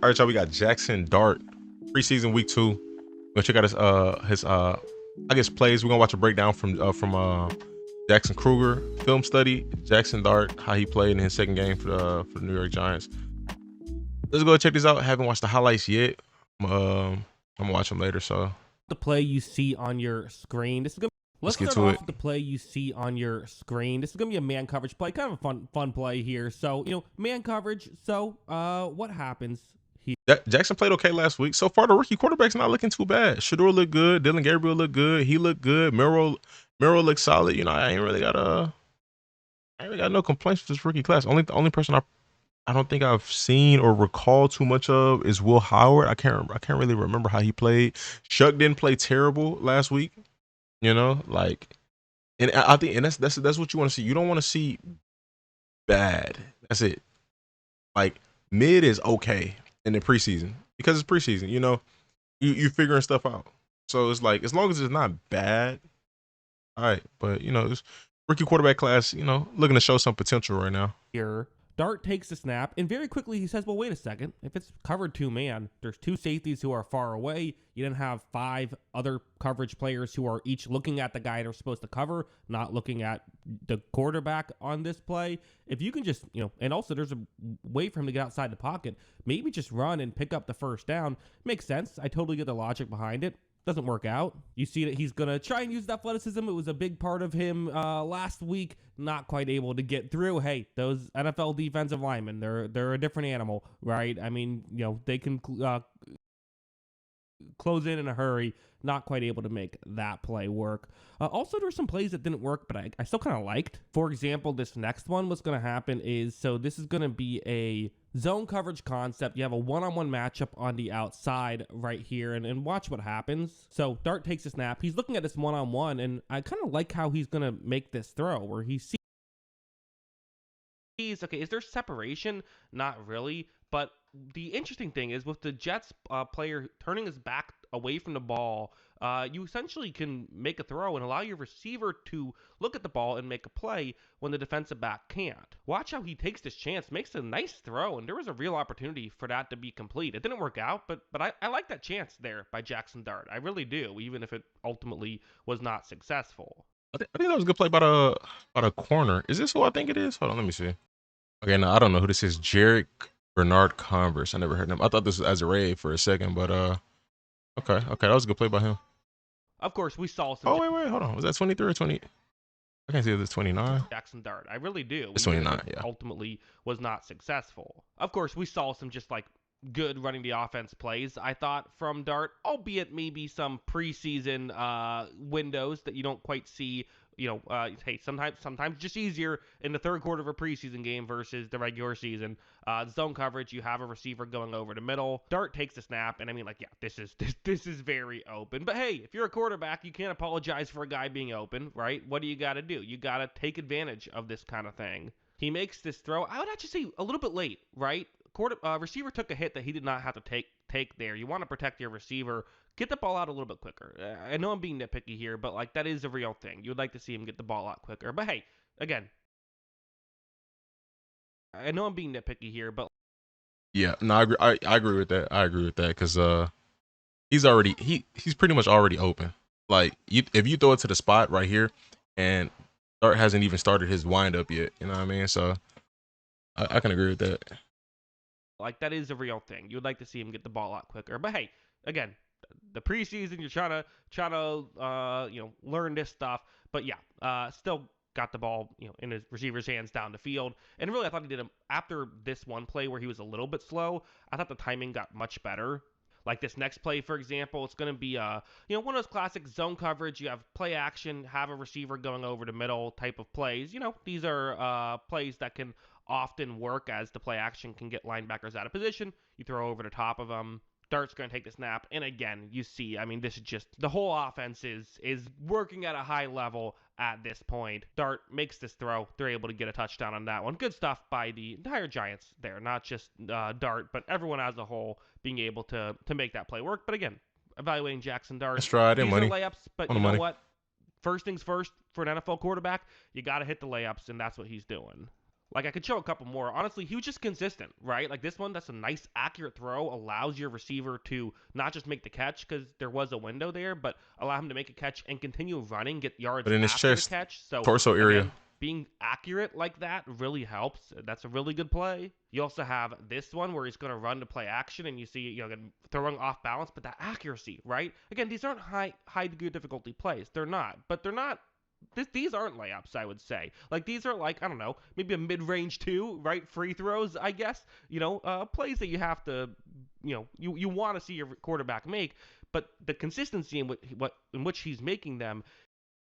All right, y'all. We got Jaxon Dart, preseason week 2. Go check out his I guess plays. We're gonna watch a breakdown from Jackson Kruger film study. Jaxon Dart, how he played in his second game for the New York Giants. Let's go check this out. I haven't watched the highlights yet. I'm gonna watch them later. So the play you see on your screen. Let's get start to off it. with the play you see on your screen. This is gonna be a man coverage play, kind of a fun play here. So man coverage. So what happens here? Jackson played okay last week. So far, the rookie quarterback's not looking too bad. Shador looked good. Dylan Gabriel looked good. He looked good. Merrill looked solid. I ain't really got no complaints with this rookie class. The only person I don't think I've seen or recall too much of is Will Howard. I can't really remember how he played. Shuck didn't play terrible last week. And I think that's what you want to see. You don't want to see bad. That's it. Like mid is okay in the preseason because it's preseason. You figuring stuff out. So it's like as long as it's not bad, all right. But this rookie quarterback class, looking to show some potential right now. Here, Dart takes the snap, and very quickly he says, well, wait a second. If it's covered 2-man, there's 2 safeties who are far away. You then have 5 other coverage players who are each looking at the guy they're supposed to cover, not looking at the quarterback on this play. If you can just, and also there's a way for him to get outside the pocket, maybe just run and pick up the first down. Makes sense. I totally get the logic behind it. Doesn't work out. You see that he's going to try and use athleticism. It was a big part of him last week, not quite able to get through. Hey, those NFL defensive linemen, they're a different animal, right? I mean, they can close in a hurry, not quite able to make that play work. Also, there were some plays that didn't work, but I still kind of liked. For example, this next one, what's going to happen is, so this is going to be a zone coverage concept. You have a one-on-one matchup on the outside right here, and watch what happens. So Dart takes a snap. He's looking at this one-on-one, and I kind of like how he's going to make this throw, where he sees, okay, is there separation? Not really, but the interesting thing is with the Jets player turning his back away from the ball, you essentially can make a throw and allow your receiver to look at the ball and make a play when the defensive back can't. Watch how he takes this chance, makes a nice throw, and there was a real opportunity for that to be complete. It didn't work out, but I like that chance there by Jaxon Dart. I really do, even if it ultimately was not successful. I think that was a good play by the corner. Is this who I think it is? Hold on, let me see. Okay, no, I don't know who this is. Jarek Bernard Converse. I never heard him. I thought this was Azarae for a second, but okay, that was a good play by him. Of course, we saw some. Oh wait, hold on. Was that 23 or 20? I can't see if it's 29. Jaxon Dart. I really do. It's 29, yeah. Ultimately was not successful. Of course, we saw some just like good running the offense plays, I thought, from Dart, albeit maybe some preseason windows that you don't quite see. Hey, sometimes just easier in the third quarter of a preseason game versus the regular season. Zone coverage, you have a receiver going over the middle. Dart takes the snap, and I mean, this is very open. But hey, if you're a quarterback, you can't apologize for a guy being open, right? What do? You got to take advantage of this kind of thing. He makes this throw. I would actually say a little bit late, right? Receiver took a hit that he did not have to take there. You want to protect your receiver. Get the ball out a little bit quicker. I know I'm being nitpicky here, but that is a real thing. You would like to see him get the ball out quicker. But hey, again, I know I'm being nitpicky here, but yeah, no, I agree with that. I agree with that because he's pretty much already open. If you throw it to the spot right here, and Dart hasn't even started his windup yet. You know what I mean? So I can agree with that. That is a real thing. You would like to see him get the ball out quicker. But hey, again, the preseason, you're trying to learn this stuff. But yeah, still got the ball in his receiver's hands down the field. And really, I thought he did after this one play where he was a little bit slow. I thought the timing got much better. Like this next play, for example, it's going to be one of those classic zone coverage. You have play action, have a receiver going over the middle type of plays. These are plays that can often work as the play action can get linebackers out of position. You throw over the top of them. Dart's going to take the snap. And again, you see, I mean, this is just the whole offense is working at a high level at this point. Dart makes this throw. They're able to get a touchdown on that one. Good stuff by the entire Giants there. Not just Dart, but everyone as a whole being able to make that play work. But again, evaluating Jaxon Dart. Let's try it. These money. are layups, but you know what? First things first for an NFL quarterback, you got to hit the layups, and that's what he's doing. Like I could show a couple more. Honestly, he was just consistent, right? Like this one, that's a nice, accurate throw, allows your receiver to not just make the catch because there was a window there, but allow him to make a catch and continue running, get yards But in his after the chest, catch. So torso area. again, being accurate like that really helps. That's a really good play. You also have this one where he's going to run to play action, and you see, throwing off balance, but that accuracy, right? Again, these aren't high degree of difficulty plays. They're not, but they're not these aren't layups, I would say. Like these are like, I don't know, maybe a mid-range two, right? Free throws, I guess. Plays that you have to, you want to see your quarterback make, but the consistency in which he's making them.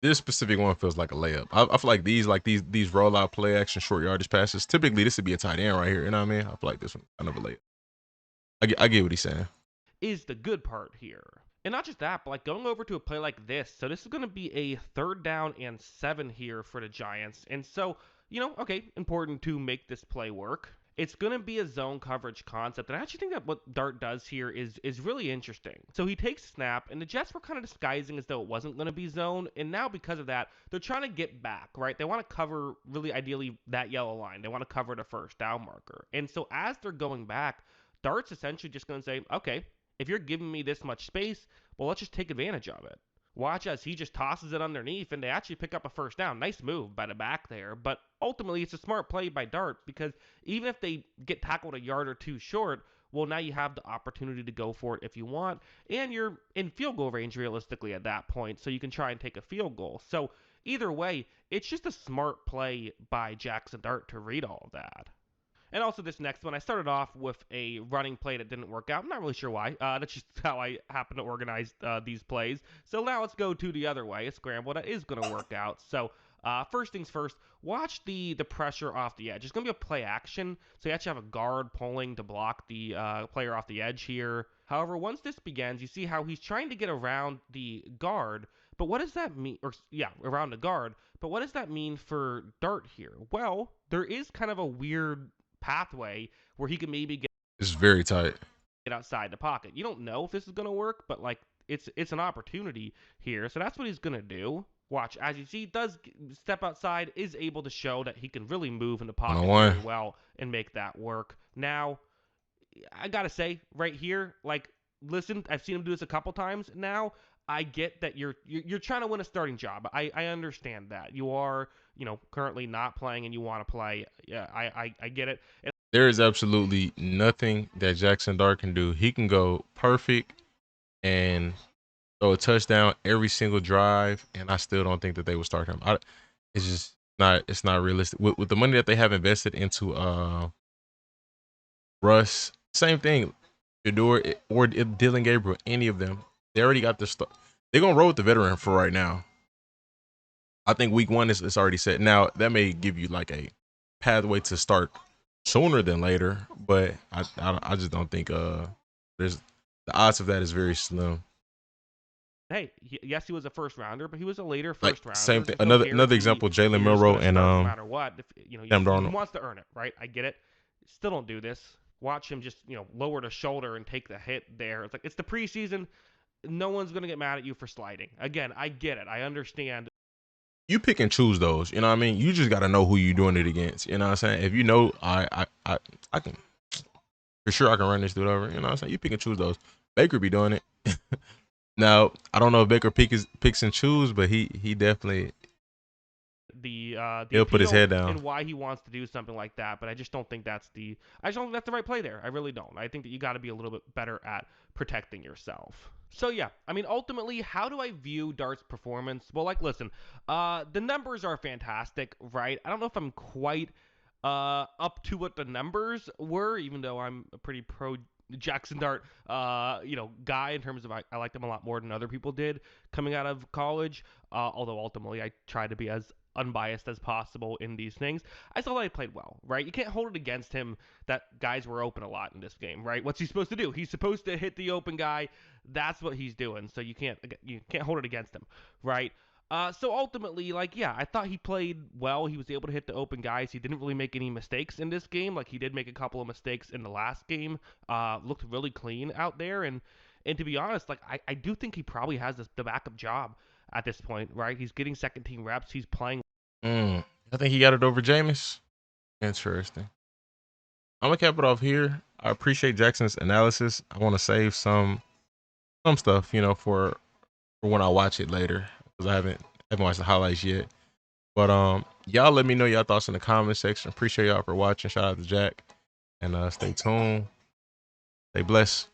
This specific one feels like a layup. I feel like these rollout play action short yardage passes. Typically, this would be a tight end right here. You know what I mean? I feel like this one kind of a layup. I get what he's saying. Is the good part here. And not just that, but like going over to a play like this. So this is going to be a 3rd down and 7 here for the Giants. And so, okay, important to make this play work. It's going to be a zone coverage concept. And I actually think that what Dart does here is really interesting. So he takes a snap, and the Jets were kind of disguising as though it wasn't going to be zone. And now because of that, they're trying to get back, right? They want to cover, really ideally, that yellow line. They want to cover the 1st down marker. And so as they're going back, Dart's essentially just going to say, okay, if you're giving me this much space, well, let's just take advantage of it. Watch as he just tosses it underneath, and they actually pick up a 1st down. Nice move by the back there, but ultimately it's a smart play by Dart because even if they get tackled a yard or two short, well, now you have the opportunity to go for it if you want, and you're in field goal range realistically at that point, so you can try and take a field goal. So either way, it's just a smart play by Jaxon Dart to read all of that. And also this next one, I started off with a running play that didn't work out. I'm not really sure why. That's just how I happen to organize these plays. So now let's go to the other way, a scramble that is going to work out. So first things first, watch the pressure off the edge. It's going to be a play action, so you actually have a guard pulling to block the player off the edge here. However, once this begins, you see how he's trying to get around the guard. But what does that mean? Around the guard. But what does that mean for Dart here? Well, there is kind of a weird pathway where he can maybe It's very tight. get outside the pocket. You don't know if this is going to work, but like it's an opportunity here. So that's what he's going to do. Watch, as you see, does step outside, is able to show that he can really move in the pocket very well and make that work. Now, I got to say, right here, like, listen, I've seen him do this a couple times now. I get that you're trying to win a starting job. I understand that. You are, currently not playing and you want to play. Yeah, I get it. There is absolutely nothing that Jaxon Dart can do. He can go perfect and throw a touchdown every single drive, and I still don't think that they would start him. It's just not realistic. With the money that they have invested into Russ, same thing. Fedor or Dylan Gabriel, any of them, they already got their stuff. They're gonna roll with the veteran for right now. I think week 1 is already set. Now that may give you like a pathway to start sooner than later, but I just don't think there's the odds of that is very slim. Hey, yes, he was a 1st rounder, but he was a later 1st rounder. Same thing. Another example: Jalen Milroe and no matter what, he Darnold. wants to earn it, right? I get it. Still don't do this. Watch him just lower the shoulder and take the hit there. It's like it's the preseason. No one's gonna get mad at you for sliding. Again, I get it. I understand. You pick and choose those. You know what I mean? You just got to know who you're doing it against. You know what I'm saying? If you know, I can for sure I can run this dude over. You know what I'm saying? You pick and choose those. Baker be doing it. Now I don't know if Baker picks and choose, but he definitely he'll put his head down and why he wants to do something like that. But I just don't think that's the right play there. I really don't. I think that you got to be a little bit better at protecting yourself. So yeah, I mean, ultimately, how do I view Dart's performance? Well, like, listen, the numbers are fantastic, right? I don't know if I'm quite up to what the numbers were, even though I'm a pretty pro Jaxon Dart, guy in terms of I liked him a lot more than other people did coming out of college. Although ultimately I try to be as unbiased as possible in these things. I thought he played well, right? You can't hold it against him that guys were open a lot in this game, right? What's he supposed to do? He's supposed to hit the open guy. That's what he's doing. So you can't hold it against him, right? So ultimately, I thought he played well. He was able to hit the open guys. He didn't really make any mistakes in this game. Like, he did make a couple of mistakes in the last game. Looked really clean out there. And to be honest, I do think he probably has the backup job at this point, right? He's getting second team reps. He's playing. I think he got it over Jameis. Interesting. I'm gonna cap it off here. I appreciate Jackson's analysis. I want to save some stuff, for when I watch it later because I haven't watched the highlights yet. But y'all let me know y'all thoughts in the comment section. Appreciate y'all for watching. Shout out to Jack and stay tuned. Stay blessed.